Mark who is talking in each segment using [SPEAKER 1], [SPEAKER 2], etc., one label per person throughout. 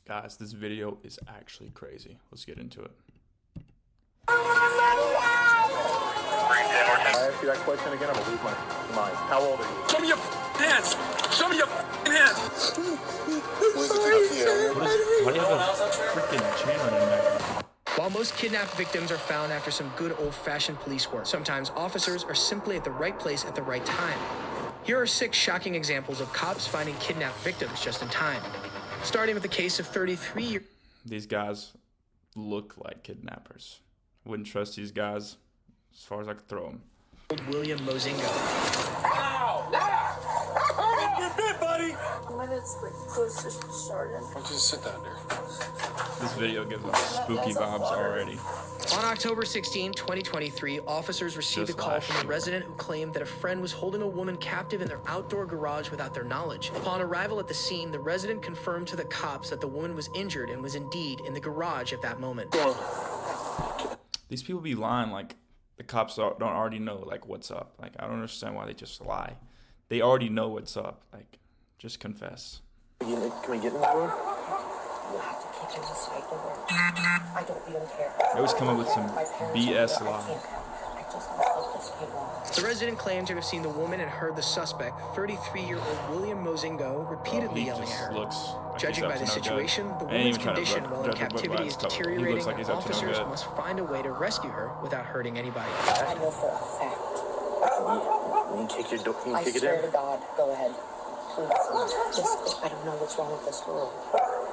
[SPEAKER 1] Guys, this video is actually crazy. Let's get into it.
[SPEAKER 2] I ask you that question again, I'm gonna lose my mind. How old are you?
[SPEAKER 3] Show me your hands! Show me your hands!
[SPEAKER 1] Why do you have a freaking chain on your neck?
[SPEAKER 4] While most kidnapped victims are found after some good old-fashioned police work, sometimes officers are simply at the right place at the right time. Here are 6 shocking examples of cops finding kidnapped victims just in time. Starting with the case of 33-year...
[SPEAKER 1] These guys look like kidnappers. Wouldn't trust these guys as far as I could throw them.
[SPEAKER 4] William Mozingo.
[SPEAKER 3] Ow! You're bit, buddy!
[SPEAKER 5] When it's like close to starting.
[SPEAKER 3] Why don't you just sit down there?
[SPEAKER 1] This video gives us spooky vibes already.
[SPEAKER 4] On October 16, 2023, officers received a call from a resident who claimed that a friend was holding a woman captive in their outdoor garage without their knowledge. Upon arrival at the scene, the resident confirmed to the cops that the woman was injured and was indeed in the garage at that moment.
[SPEAKER 1] These people be lying like the cops don't already know like what's up. Like I don't understand why they just lie. They already know what's up. Like just confess.
[SPEAKER 2] Can we get in the room?
[SPEAKER 5] You have to kick in the side door. I don't even care.
[SPEAKER 1] They always come up with some BS lie.
[SPEAKER 5] I just want to help this people.
[SPEAKER 4] The resident claimed to have seen the woman and heard the suspect, 33-year-old William Mozingo, repeatedly yelling at her. Judging by the situation, the woman's condition while in captivity is deteriorating, and officers must find a way to rescue her without hurting anybody.
[SPEAKER 5] I know for a fact.
[SPEAKER 2] You can kick your door. Can you
[SPEAKER 5] I
[SPEAKER 2] kick it
[SPEAKER 5] swear
[SPEAKER 2] in?
[SPEAKER 5] to God, go ahead. Please. Just, I don't know what's wrong with this girl.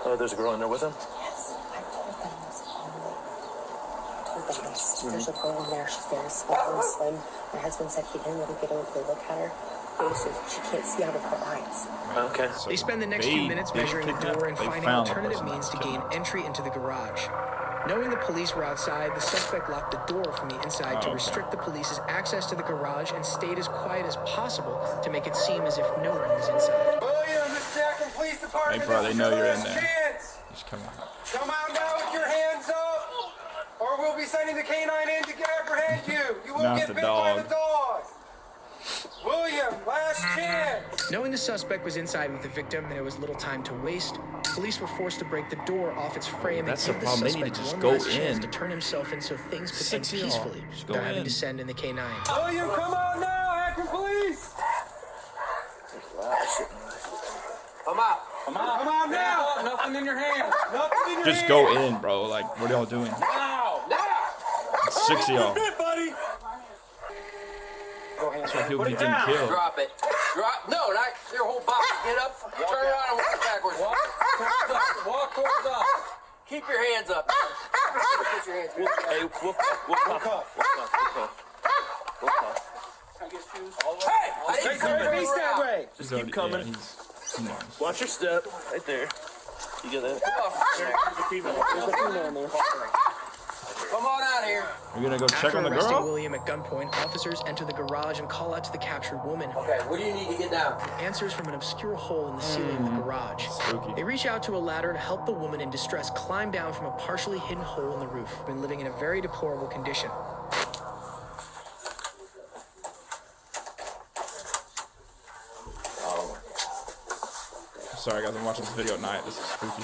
[SPEAKER 2] Oh, there's a girl in there with him?
[SPEAKER 5] Yes, I told them this only. I told them this. There's a girl in there. She's very small and slim. My husband said he didn't really get a good look at her. Faces, she can't see out of her eyes.
[SPEAKER 2] Okay.
[SPEAKER 4] They spend the next few minutes measuring the door and finding alternative means to gain entry into the garage. Knowing the police were outside, the suspect locked the door from the inside to restrict the police's access to the garage and stayed as quiet as possible to make it seem as if no one was inside.
[SPEAKER 3] William, this is Jackson Police Department.
[SPEAKER 1] Hey, bro, they know you're in there.
[SPEAKER 3] Chance.
[SPEAKER 1] Just come on.
[SPEAKER 3] Come out now with your hands up, or we'll be sending the canine in to apprehend you. You will
[SPEAKER 1] Not
[SPEAKER 3] get
[SPEAKER 1] the
[SPEAKER 3] bit by
[SPEAKER 1] dog.
[SPEAKER 3] the dog. William, last chance.
[SPEAKER 4] Knowing the suspect was inside with the victim and it was little time to waste, police were forced to break the door off its frame
[SPEAKER 1] That's
[SPEAKER 4] and
[SPEAKER 1] the
[SPEAKER 4] give the
[SPEAKER 1] problem. They need
[SPEAKER 4] suspect
[SPEAKER 1] to just
[SPEAKER 4] one
[SPEAKER 1] go
[SPEAKER 4] last chance
[SPEAKER 1] in.
[SPEAKER 4] to turn himself in so things could end
[SPEAKER 1] 6 y'all.
[SPEAKER 4] peacefully
[SPEAKER 1] Just go
[SPEAKER 4] without having
[SPEAKER 1] in.
[SPEAKER 4] to send in the K9.
[SPEAKER 3] William, come on now, Akron Police.
[SPEAKER 2] Come out.
[SPEAKER 3] Come on now. Nothing in your hand. Nothing in your
[SPEAKER 1] Just
[SPEAKER 3] hand.
[SPEAKER 1] go in, bro. Like what are y'all doing?
[SPEAKER 3] Now.
[SPEAKER 1] It's 6 of y'all.
[SPEAKER 3] Bit, buddy.
[SPEAKER 1] That's why people be getting killed.
[SPEAKER 6] Drop it. Drop. No, not your whole body. Get up. Turn around and walk backwards.
[SPEAKER 3] Walk towards us.
[SPEAKER 6] Keep your hands up. Put your hands up.
[SPEAKER 2] Hey, we'll cuff.
[SPEAKER 6] Hey! I didn't come to
[SPEAKER 3] Face that way.
[SPEAKER 2] Just keep coming.
[SPEAKER 1] Yeah, he knows.
[SPEAKER 2] Watch your step. Right there. You get that? There's a female in there.
[SPEAKER 6] Come on out here.
[SPEAKER 1] You're gonna go check
[SPEAKER 4] After
[SPEAKER 1] on the
[SPEAKER 4] arresting
[SPEAKER 1] girl?
[SPEAKER 4] William at gunpoint, officers enter the garage and call out to the captured woman.
[SPEAKER 6] Okay, what do you need to get down?
[SPEAKER 4] Answers from an obscure hole in the ceiling of the garage.
[SPEAKER 1] Spooky.
[SPEAKER 4] They reach out to a ladder to help the woman in distress climb down from a partially hidden hole in the roof. Been living in a very deplorable condition.
[SPEAKER 1] Sorry guys, I'm watching this video at night. This is spooky.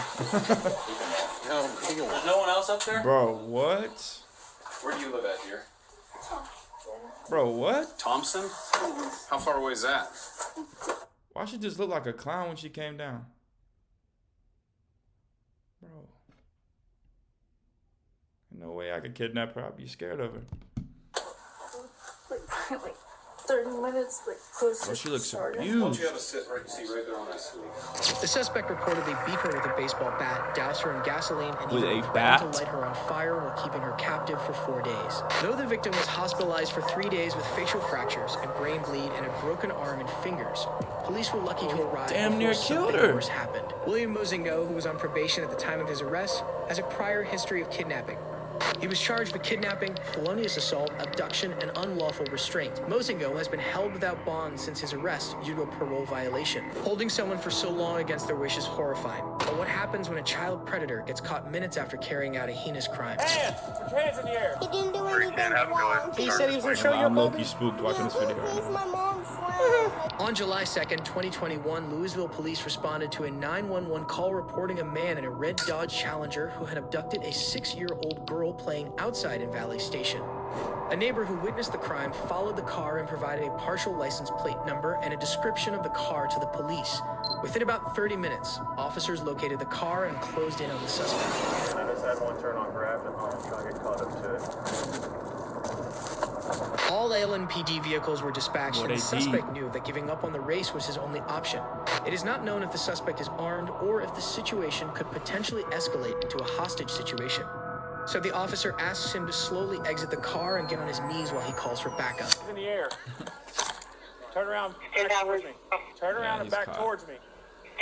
[SPEAKER 7] There's no one else up there?
[SPEAKER 1] Bro, what?
[SPEAKER 7] Where do you live at here?
[SPEAKER 1] Bro, what?
[SPEAKER 7] Thompson? How far away is that?
[SPEAKER 1] Why she just look like a clown when she came down? Bro. No way I could kidnap her. I'd be scared of her.
[SPEAKER 5] Like 30 minutes, like close
[SPEAKER 1] Oh,
[SPEAKER 5] to
[SPEAKER 1] she looks
[SPEAKER 5] starting.
[SPEAKER 7] Why don't
[SPEAKER 1] huge.
[SPEAKER 7] you have a seat right there on that stool?
[SPEAKER 4] The suspect reportedly beat her with a baseball bat, doused her in gasoline, and
[SPEAKER 1] With
[SPEAKER 4] even
[SPEAKER 1] a
[SPEAKER 4] threatened to
[SPEAKER 1] bat?
[SPEAKER 4] light her on fire while keeping her captive for 4 days. Though the victim was hospitalized for 3 days with facial fractures, a brain bleed, and a broken arm and fingers, police were lucky to arrive
[SPEAKER 1] damn
[SPEAKER 4] before
[SPEAKER 1] near killed
[SPEAKER 4] something
[SPEAKER 1] her.
[SPEAKER 4] worse happened. William Mozingo, who was on probation at the time of his arrest, has a prior history of kidnapping. He was charged with kidnapping, felonious assault, abduction, and unlawful restraint. Mozingo has been held without bond since his arrest due to a parole violation. Holding someone for so long against their wish is horrifying. But what happens when a child predator gets caught minutes after carrying out a heinous crime?
[SPEAKER 3] Hands. Put your hands in the air.
[SPEAKER 5] He didn't do anything wrong.
[SPEAKER 4] He said he was going to show you a
[SPEAKER 1] I'm
[SPEAKER 4] puppy.
[SPEAKER 1] low-key spooked watching this video right
[SPEAKER 5] He's
[SPEAKER 1] now.
[SPEAKER 5] my mom's friend.
[SPEAKER 4] On July 2nd, 2021, Louisville police responded to a 911 call reporting a man in a red Dodge Challenger who had abducted a 6-year-old girl playing outside in Valley Station. A neighbor who witnessed the crime followed the car and provided a partial license plate number and a description of the car to the police. Within about 30 minutes, officers located the car and closed in on the suspect.
[SPEAKER 2] I just had one turn on grab and I'm trying to get caught up to it.
[SPEAKER 4] All LNPD vehicles were dispatched, and the suspect knew that giving up on the race was his only option. It is not known if the suspect is armed or if the situation could potentially escalate into a hostage situation. So the officer asks him to slowly exit the car and get on his knees while he calls for backup.
[SPEAKER 2] He's in the air. Turn around, back towards me. Turn around and back towards me.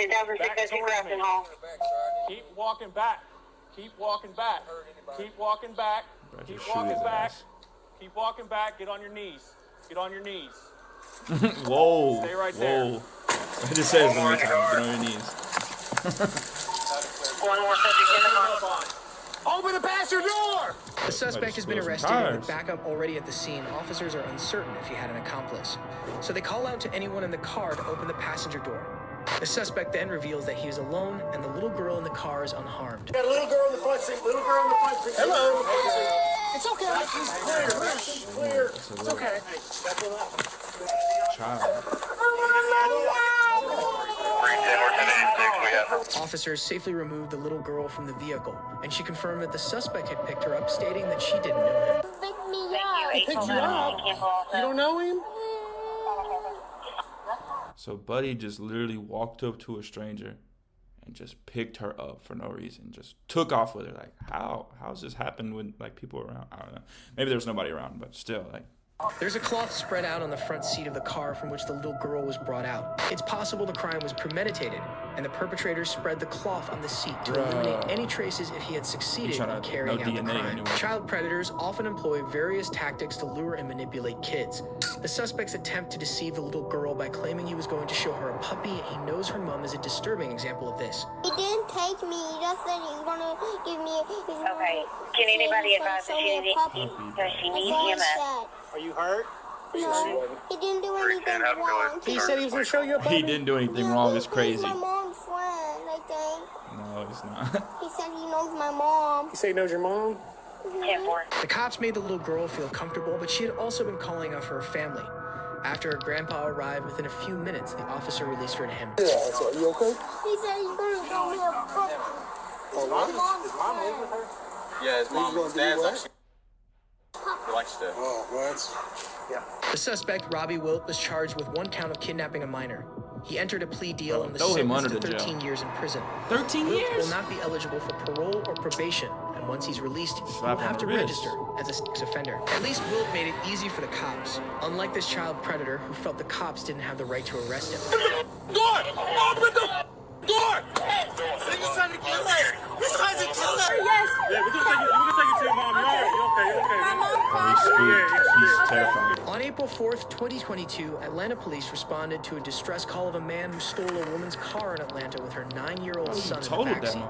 [SPEAKER 2] Back towards me. Keep walking back. Keep walking back. Keep walking back. Keep walking back. Keep walking back. Get on your knees. Get on your knees.
[SPEAKER 1] Whoa.
[SPEAKER 2] Stay right there.
[SPEAKER 1] Whoa. I just said it so many times. Get on your knees.
[SPEAKER 6] One more subject in the front.
[SPEAKER 2] Open the passenger door!
[SPEAKER 4] The suspect has been arrested, and with backup already at the scene, officers are uncertain if he had an accomplice. So they call out to anyone in the car to open the passenger door. The suspect then reveals that he is alone and the little girl in the car is unharmed.
[SPEAKER 3] Got a little girl in the front seat. Little girl in the front seat. Hello. It's okay. She's clear. It's okay.
[SPEAKER 1] Child.
[SPEAKER 4] Officers safely removed the little girl from the vehicle, and she confirmed that the suspect had picked her up, stating that she didn't know him.
[SPEAKER 5] Pick me up.
[SPEAKER 3] He picked you up. You don't know him?
[SPEAKER 1] So Buddy just literally walked up to a stranger and just picked her up for no reason. Just took off with her. Like, how's this happened with like people around? I don't know. Maybe there's nobody around, but still, like.
[SPEAKER 4] There's a cloth spread out on the front seat of the car from which the little girl was brought out. It's possible the crime was premeditated, and the perpetrator spread the cloth on the seat to eliminate any traces if he had succeeded in carrying out the crime. Anyway. Child predators often employ various tactics to lure and manipulate kids. The suspect's attempt to deceive the little girl by claiming he was going to show her a puppy and he knows her mom is a disturbing example of this.
[SPEAKER 5] He didn't take me. He just said he's gonna give me.
[SPEAKER 8] Okay. Can anybody advise that she needs EMS?
[SPEAKER 3] Are you hurt?
[SPEAKER 5] No, he didn't do anything wrong.
[SPEAKER 3] He said he was going to show you a puppy?
[SPEAKER 1] He didn't do anything wrong. It's crazy.
[SPEAKER 5] He's my mom's friend, I think.
[SPEAKER 1] No, it's not.
[SPEAKER 5] He said he knows my mom.
[SPEAKER 3] You say he knows your mom?
[SPEAKER 8] 10-4.
[SPEAKER 4] The cops made the little girl feel comfortable, but she had also been calling out for her family. After her grandpa arrived within a few minutes, the officer released her to him.
[SPEAKER 3] Yeah, so you okay?
[SPEAKER 5] He said he's going to give me a puppy.
[SPEAKER 2] Is mom live with her?
[SPEAKER 7] Yeah, his mom. His dad's actually. He likes to.
[SPEAKER 3] Oh, what?
[SPEAKER 2] Yeah.
[SPEAKER 4] The suspect, Robbie Wilt, was charged with 1 count of kidnapping a minor. He entered a plea deal and was
[SPEAKER 1] throw him
[SPEAKER 4] sentenced
[SPEAKER 1] under
[SPEAKER 4] to
[SPEAKER 1] the
[SPEAKER 4] 13 years in prison.
[SPEAKER 1] 13
[SPEAKER 4] Wilt
[SPEAKER 1] years?
[SPEAKER 4] will not be eligible for parole or probation, and once he's released, he will have to register as a sex offender. At least Wilt made it easy for the cops, unlike this child predator who felt the cops didn't have the right to arrest him.
[SPEAKER 6] Door! Open the door! You're trying to kill us! You're trying to kill us! Yes!
[SPEAKER 2] Yeah, we're gonna take you to your mom. You're okay.
[SPEAKER 1] He's terrifying.
[SPEAKER 4] On April 4th, 2022, Atlanta police responded to a distress call of a man who stole a woman's car in Atlanta with her 9-year-old son in the backseat.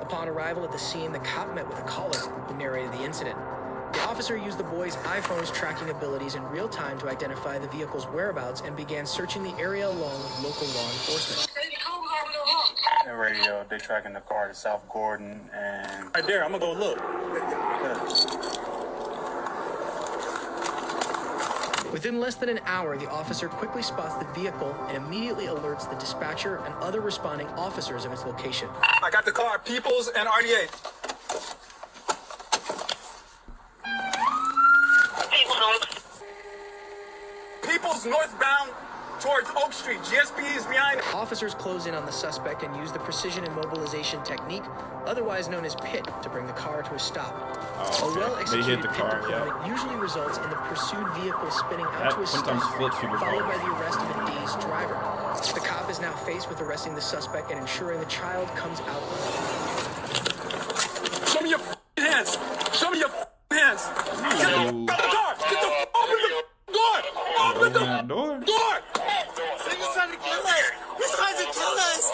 [SPEAKER 4] Upon arrival at the scene, the cop met with a caller who narrated the incident. The officer used the boy's iPhone's tracking abilities in real time to identify the vehicle's whereabouts and began searching the area along with local law enforcement.
[SPEAKER 2] The radio, they tracking the car to South Gordon and... Right there, I'm gonna go look.
[SPEAKER 4] Within less than an hour, the officer quickly spots the vehicle and immediately alerts the dispatcher and other responding officers of its location.
[SPEAKER 3] I got the car, Peoples and RDA. Peoples northbound towards Oak Street. GSP is behind.
[SPEAKER 4] Officers close in on the suspect and use the precision immobilization technique, otherwise known as PIT, to bring the car to a stop.
[SPEAKER 1] Oh, okay.
[SPEAKER 4] A well-executed
[SPEAKER 1] the
[SPEAKER 4] PIT
[SPEAKER 1] car,
[SPEAKER 4] deployment usually results in the pursued vehicle spinning out to a stop, followed by the arrest of a dazed driver. The cop is now faced with arresting the suspect and ensuring the child comes out unscathed.
[SPEAKER 3] Show me your hands. Show me your hands. Get the door. Open the door. Open the door.
[SPEAKER 6] You're trying to kill us! You're trying to kill us!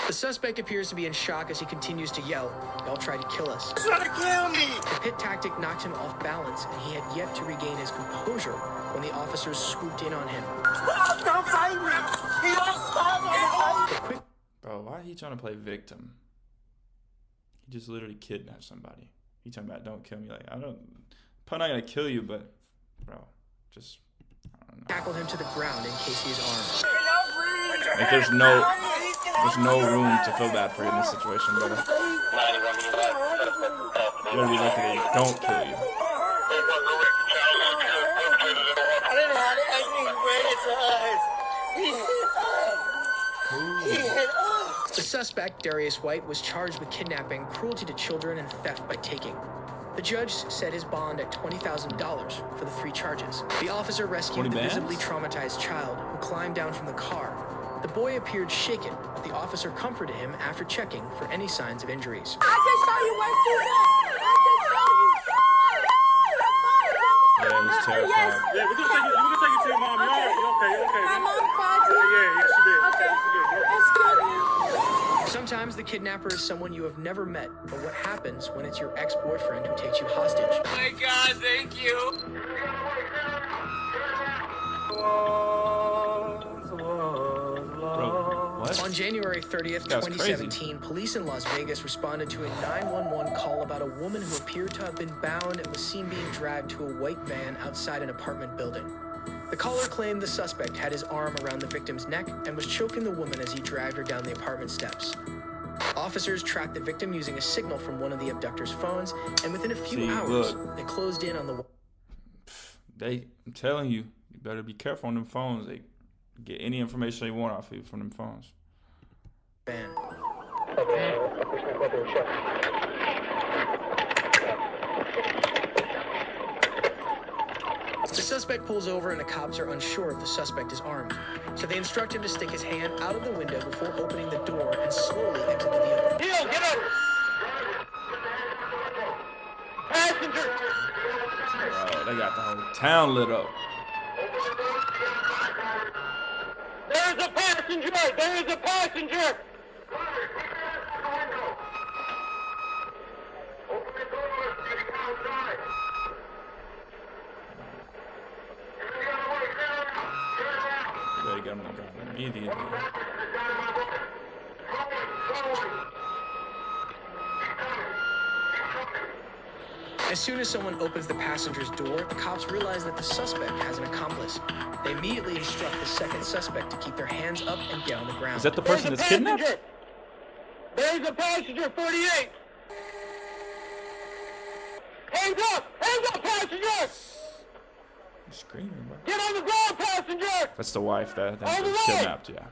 [SPEAKER 4] The suspect suspect appears to be in shock as he continues to yell, "Y'all tried to kill us."
[SPEAKER 6] He's trying to kill me!
[SPEAKER 4] The pit tactic knocked him off balance, and he had yet to regain his composure when the officers swooped in on him.
[SPEAKER 6] Stop! Don't fight me! He won't stop!
[SPEAKER 4] The quick
[SPEAKER 1] Bro, why are he trying to play victim? He just literally kidnapped somebody. He talking about don't kill me. Like, I'm probably not gonna kill you, but bro, just I don't know.
[SPEAKER 4] tackled him to the ground in Casey's arms.
[SPEAKER 1] Like there's no room to feel bad for you in this situation, brother. You gotta be lucky that he don't kill you.
[SPEAKER 6] I didn't have anything ready to us. He hit us.
[SPEAKER 4] The suspect, Darius White, was charged with kidnapping, cruelty to children, and theft by taking. The judge set his bond at $20,000 for the 3 charges. The officer rescued the visibly traumatized child who climbed down from the car. The boy appeared shaken, but the officer comforted him after checking for any signs of injuries.
[SPEAKER 6] I can show you what you did.
[SPEAKER 1] Yeah, he's terrified.
[SPEAKER 3] Yeah, we're gonna take you to your mom. You all right? You okay? You okay?
[SPEAKER 6] My mom called you.
[SPEAKER 3] Yeah, she did.
[SPEAKER 6] Okay.
[SPEAKER 4] Sometimes the kidnapper is someone you have never met, but what happens when it's your ex-boyfriend who takes you hostage?
[SPEAKER 6] Oh my God, thank you.
[SPEAKER 1] Bro, what?
[SPEAKER 4] On January 30th,
[SPEAKER 1] That's
[SPEAKER 4] 2017, police in Las Vegas responded to a 911 call about a woman who appeared to have been bound and was seen being dragged to a white van outside an apartment building. The caller claimed the suspect had his arm around the victim's neck and was choking the woman as he dragged her down the apartment steps. Officers tracked the victim using a signal from one of the abductor's phones, and within a few hours, they closed in on the...
[SPEAKER 1] I'm telling you, you better be careful on them phones. They get any information they want off of you from them phones.
[SPEAKER 4] van. The suspect pulls over and the cops are unsure if the suspect is armed. So they instruct him to stick his hand out of the window before opening the door and slowly exit the vehicle.
[SPEAKER 6] Heel, get over! Passenger!
[SPEAKER 1] Bro, they got the whole town lit up.
[SPEAKER 6] There's a passenger! There's a passenger!
[SPEAKER 1] They got him on the ground immediately.
[SPEAKER 4] As soon as someone opens the passenger's door, the cops realize that the suspect has an accomplice. They immediately instruct the second suspect to keep their hands up and get on the ground.
[SPEAKER 1] Is that the person that's kidnapped?
[SPEAKER 6] There's a passenger, 48! Hands up! Hands up, passenger!
[SPEAKER 1] He's screaming, bro.
[SPEAKER 6] Get on the ground, passenger!
[SPEAKER 1] That's the wife that
[SPEAKER 6] On the
[SPEAKER 1] was
[SPEAKER 6] way!
[SPEAKER 1] kidnapped, yeah.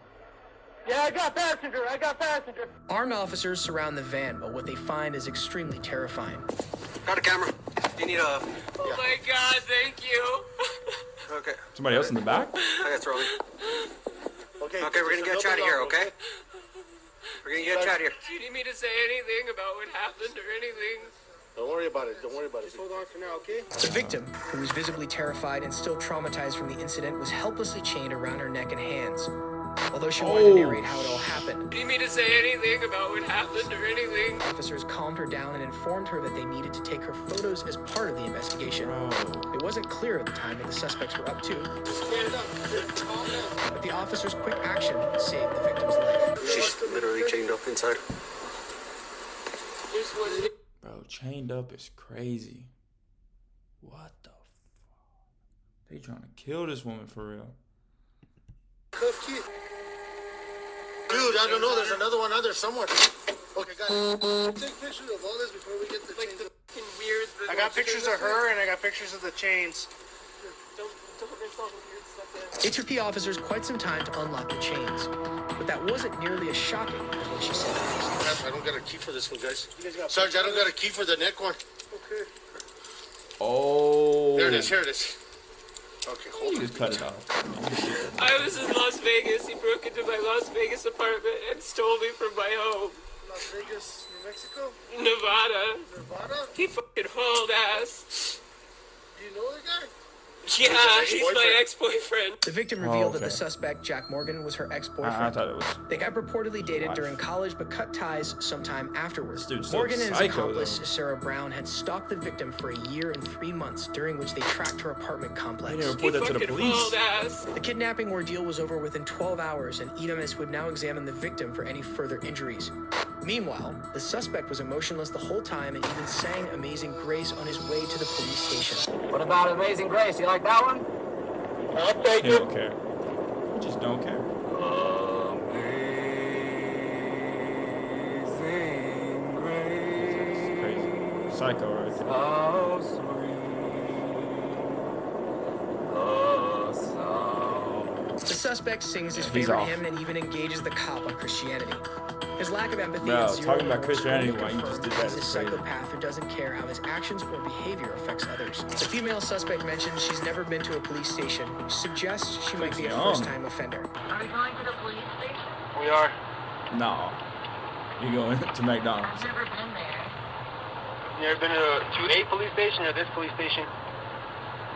[SPEAKER 6] Yeah, I got passenger, I got passenger.
[SPEAKER 4] Armed officers surround the van, but what they find is extremely terrifying.
[SPEAKER 7] Got a camera. Do you need a...
[SPEAKER 6] Oh my God, thank you.
[SPEAKER 7] Okay.
[SPEAKER 1] Somebody else in the back?
[SPEAKER 7] I got Rolly.
[SPEAKER 6] Okay,
[SPEAKER 7] Okay, we're gonna get you out of here, okay? We're gonna get you out of here.
[SPEAKER 6] Do you need me to say anything about what happened or anything?
[SPEAKER 3] Don't worry about it. Don't worry about it.
[SPEAKER 6] Just hold on for now, okay?
[SPEAKER 4] The victim, who was visibly terrified and still traumatized from the incident, was helplessly chained around her neck and hands. Although she wanted to narrate how it all happened,
[SPEAKER 6] Do you need me to say anything about what happened or anything?
[SPEAKER 4] officers calmed her down and informed her that they needed to take her photos as part of the investigation. It wasn't clear at the time what the suspects were up to,
[SPEAKER 6] Stand up. Calm down.
[SPEAKER 4] but the officers' quick action saved the victim's life.
[SPEAKER 7] She's literally chained up inside.
[SPEAKER 6] Here's what it is.
[SPEAKER 1] Bro, chained up is crazy. What the fuck? They trying to kill this woman for real.
[SPEAKER 3] Cuff key. Dude, I don't know. There's another one out there somewhere. Okay, guys. Take pictures of all this before we get the chains.
[SPEAKER 6] Fucking weird.
[SPEAKER 9] I got pictures of her and I got pictures of the chains.
[SPEAKER 6] Don't there's all the weird stuff there.
[SPEAKER 4] It took the officers quite some time to unlock the chains, but that wasn't nearly as shocking as what she said next.
[SPEAKER 3] I don't got a key for this one, guys. Sarge, I don't got a key for the neck one.
[SPEAKER 6] Okay.
[SPEAKER 1] Oh.
[SPEAKER 3] Here it is. Here it is. Okay, hold
[SPEAKER 1] You
[SPEAKER 3] on.
[SPEAKER 1] just cut it off.
[SPEAKER 6] I was in Las Vegas. He broke into my Las Vegas apartment and stole me from my home.
[SPEAKER 3] Las Vegas, New Mexico?
[SPEAKER 6] Nevada.
[SPEAKER 3] Nevada?
[SPEAKER 6] He fucking hauled ass.
[SPEAKER 3] Do you know the guy?
[SPEAKER 10] Yeah, he's my ex-boyfriend.
[SPEAKER 4] The victim revealed that the suspect, Jack Morgan, was her ex-boyfriend.
[SPEAKER 1] I thought it was.
[SPEAKER 4] They got reportedly dated during college, but cut ties sometime afterwards.
[SPEAKER 1] Dude's
[SPEAKER 4] Morgan
[SPEAKER 1] so
[SPEAKER 4] and his
[SPEAKER 1] psycho,
[SPEAKER 4] accomplice,
[SPEAKER 1] though.
[SPEAKER 4] Sarah Brown, had stalked the victim for a year and 3 months, during which they tracked her apartment complex.
[SPEAKER 1] They didn't report that to the police.
[SPEAKER 4] The kidnapping ordeal was over within 12 hours, and EMS would now examine the victim for any further injuries. Meanwhile, the suspect was emotionless the whole time and even sang Amazing Grace on his way to the police station.
[SPEAKER 11] What about Amazing Grace? You like that one?
[SPEAKER 9] I'll take
[SPEAKER 1] He don't care. He just don't care.
[SPEAKER 11] Amazing Grace.
[SPEAKER 1] Crazy. Psycho right there.
[SPEAKER 11] How sweet the sound.
[SPEAKER 4] The suspect sings his
[SPEAKER 1] He's
[SPEAKER 4] favorite
[SPEAKER 1] off.
[SPEAKER 4] hymn and even engages the cop on Christianity. His lack of empathy
[SPEAKER 1] Bro,
[SPEAKER 4] and zero
[SPEAKER 1] talking about
[SPEAKER 4] remorse
[SPEAKER 1] Christianity
[SPEAKER 4] only
[SPEAKER 1] while you just
[SPEAKER 4] confirm
[SPEAKER 1] did that
[SPEAKER 4] he's a
[SPEAKER 1] is crazy.
[SPEAKER 4] psychopath who doesn't care how his actions or behavior affects others. The female suspect mentions she's never been to a police station, which suggests she might be a first-time offender.
[SPEAKER 8] Are we going to the police station?
[SPEAKER 9] We are.
[SPEAKER 1] No. You going to McDonald's?
[SPEAKER 8] I've never been there.
[SPEAKER 9] You ever been to a police station or this police station?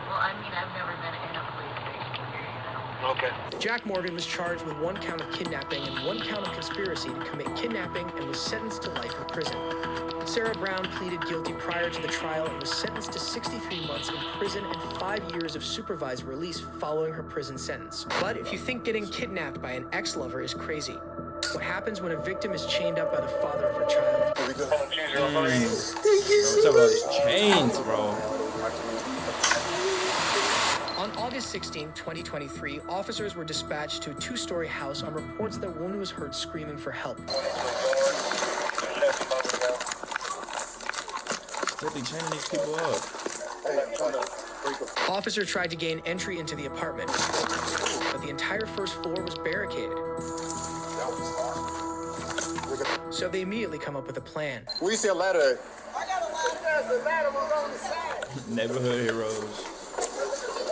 [SPEAKER 8] Well, I mean, I've never been in a police station, period.
[SPEAKER 9] Okay.
[SPEAKER 4] Jack Morgan was charged with 1 count of kidnapping and 1 count of conspiracy to commit kidnapping and was sentenced to life in prison. Sarah Brown pleaded guilty prior to the trial and was sentenced to 63 months in prison and 5 years of supervised release following her prison sentence. But if you think getting kidnapped by an ex-lover is crazy, what happens when a victim is chained up by the father of her child?
[SPEAKER 1] What's up with all these chains, bro?
[SPEAKER 4] On August 16, 2023, officers were dispatched to a 2-story house on reports that a woman was heard screaming for help.
[SPEAKER 1] What they chaining these people up?
[SPEAKER 4] Officer tried to gain entry into the apartment, but the entire first floor was barricaded. So they immediately come up with a plan.
[SPEAKER 3] We see a ladder.
[SPEAKER 6] I got a ladder. The ladder was on the side.
[SPEAKER 1] Neighborhood heroes.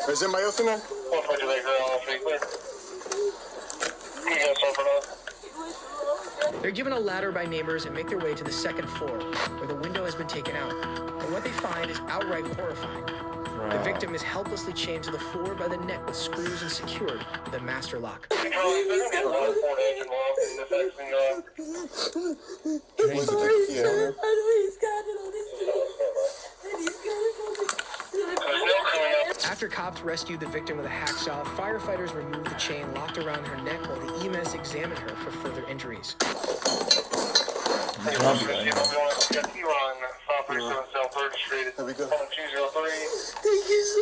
[SPEAKER 3] Is anybody else in there?
[SPEAKER 4] They're given a ladder by neighbors and make their way to the 2nd floor, where the window has been taken out. And what they find is outright horrifying. The victim is helplessly chained to the floor by the neck with screws and secured with a master lock. After cops rescued the victim with a hacksaw, firefighters removed the chain locked around her neck while the EMS examined her for further injuries.
[SPEAKER 6] Thank you so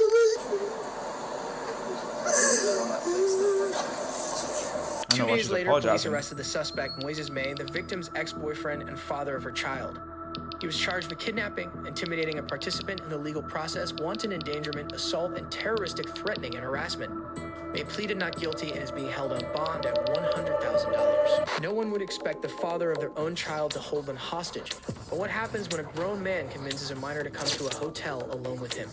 [SPEAKER 6] much.
[SPEAKER 4] 2 days later, police arrested the suspect, Moises May, the victim's ex-boyfriend and father of her child. He was charged with kidnapping, intimidating a participant in the legal process, wanton endangerment, assault, and terroristic threatening and harassment. May pleaded not guilty and is being held on bond at $100,000. No one would expect the father of their own child to hold them hostage. But what happens when a grown man convinces a minor to come to a hotel alone with him?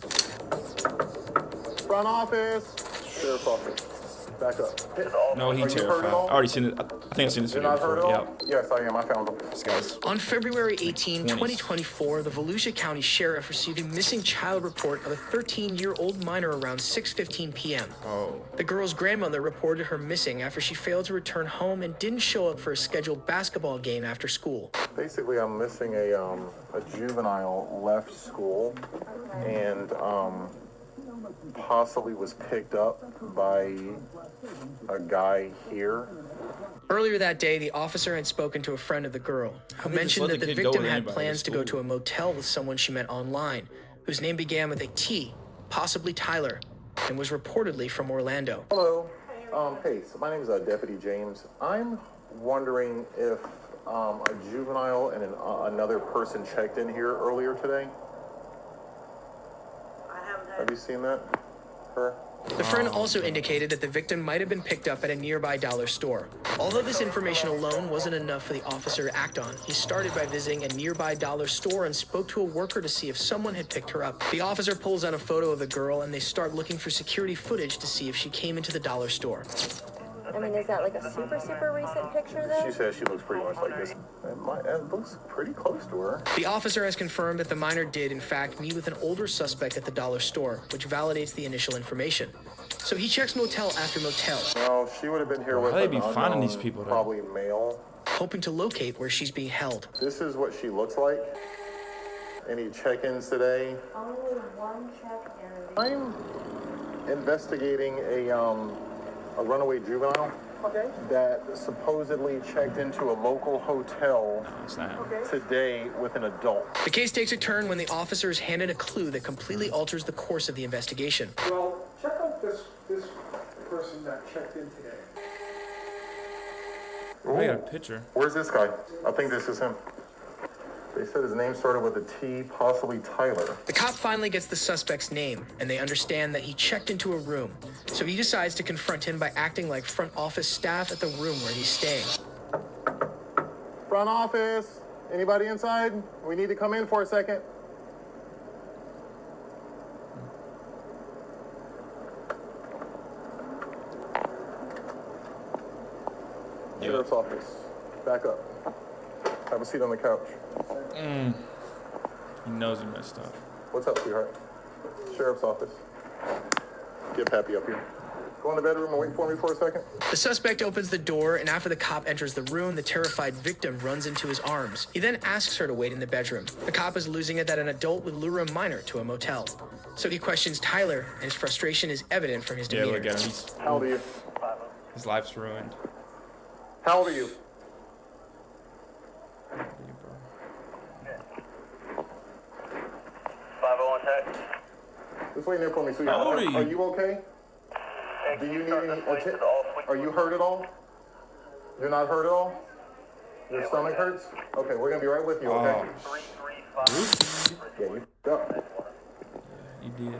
[SPEAKER 3] Front office. Sheriff's office. Back up.
[SPEAKER 1] No, he terrified. I already seen it. I think I've seen this video before. Yep.
[SPEAKER 3] Yes, I am. I found him.
[SPEAKER 1] This guy's.
[SPEAKER 4] On February 18, 2024, the Volusia County Sheriff received a missing child report of a 13-year-old minor around 6:15 p.m.
[SPEAKER 1] Oh.
[SPEAKER 4] The girl's grandmother reported her missing after she failed to return home and didn't show up for a scheduled basketball game after school.
[SPEAKER 3] Basically, I'm missing a juvenile left school and possibly was picked up by a guy here.
[SPEAKER 4] Earlier that day, the officer had spoken to a friend of the girl, who mentioned that the victim had plans to go to a motel with someone she met online, whose name began with a T, possibly Tyler, and was reportedly from Orlando.
[SPEAKER 3] Hello. Hey, so my name is Deputy James. I'm wondering if a juvenile and another person checked in here earlier today. Have you seen that? Her?
[SPEAKER 4] The friend also indicated that the victim might have been picked up at a nearby dollar store. Although this information alone wasn't enough for the officer to act on, he started by visiting a nearby dollar store and spoke to a worker to see if someone had picked her up. The officer pulls out a photo of the girl and they start looking for security footage to see if she came into the dollar store.
[SPEAKER 5] I mean, is that like a super recent picture though?
[SPEAKER 3] She says she looks pretty much like this. It looks pretty close to her.
[SPEAKER 4] The officer has confirmed that the minor did, in fact, meet with an older suspect at the dollar store, which validates the initial information. So he checks motel after motel.
[SPEAKER 3] No, she would have been here with
[SPEAKER 1] How they
[SPEAKER 3] an
[SPEAKER 1] be finding
[SPEAKER 3] unknown,
[SPEAKER 1] these people, though?
[SPEAKER 3] probably male.
[SPEAKER 4] Hoping to locate where she's being held.
[SPEAKER 3] This is what she looks like. Any check-ins today?
[SPEAKER 5] Only one check-in.
[SPEAKER 3] I'm investigating a runaway juvenile that supposedly checked into a local hotel today with an adult.
[SPEAKER 4] The case takes a turn when the officer is handed a clue that completely alters the course of the investigation.
[SPEAKER 12] Well, check out this person that checked in today.
[SPEAKER 1] Oh, I got a picture.
[SPEAKER 3] Where's this guy? I think this is him. They said his name started with a T, possibly Tyler.
[SPEAKER 4] The cop finally gets the suspect's name, and they understand that he checked into a room. So he decides to confront him by acting like front office staff at the room where he's staying.
[SPEAKER 3] Front office, anybody inside? We need to come in for a second. Sheriff's office, back up. Have a seat on the couch.
[SPEAKER 1] He knows he messed up.
[SPEAKER 3] What's up, sweetheart? Sheriff's office. Get Pappy up here. Go in the bedroom and wait for me for a second.
[SPEAKER 4] The suspect opens the door, and after the cop enters the room, the terrified victim runs into his arms. He then asks her to wait in the bedroom. The cop is losing it that an adult would lure a minor to a motel. So he questions Tyler, and his frustration is evident from his demeanor.
[SPEAKER 1] Yeah, look at him.
[SPEAKER 3] How old are you?
[SPEAKER 1] His life's ruined.
[SPEAKER 3] How old are you?
[SPEAKER 9] 501 text.
[SPEAKER 3] Just wait there for me, sweetheart.
[SPEAKER 1] How old are you?
[SPEAKER 3] Are you okay? Do you need any attention? Are you hurt at all? You're not hurt at all? Your stomach hurts? Okay, we're gonna be right with you, okay? Yeah, you f***ed up.
[SPEAKER 1] You did.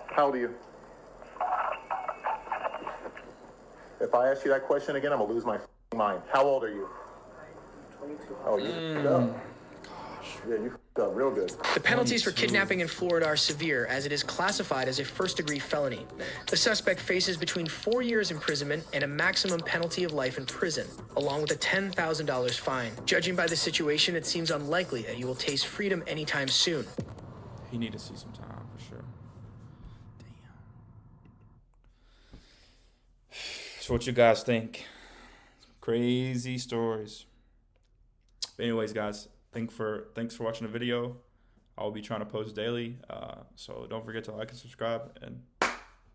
[SPEAKER 3] How old are you? If I ask you that question again, I'm gonna lose my f***ing mind. How old are you? 22. Oh, you f***ed up. Yeah, you f***ed up real good.
[SPEAKER 4] The penalties for kidnapping in Florida are severe, as it is classified as a first-degree felony. The suspect faces between 4 years imprisonment and a maximum penalty of life in prison, along with a $10,000 fine. Judging by the situation, it seems unlikely that he will taste freedom anytime soon.
[SPEAKER 1] He need to see some time for sure. Damn. So what you guys think? Crazy stories. But anyways, guys, thanks for watching the video. I'll be trying to post daily, so don't forget to like and subscribe, and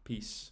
[SPEAKER 1] peace.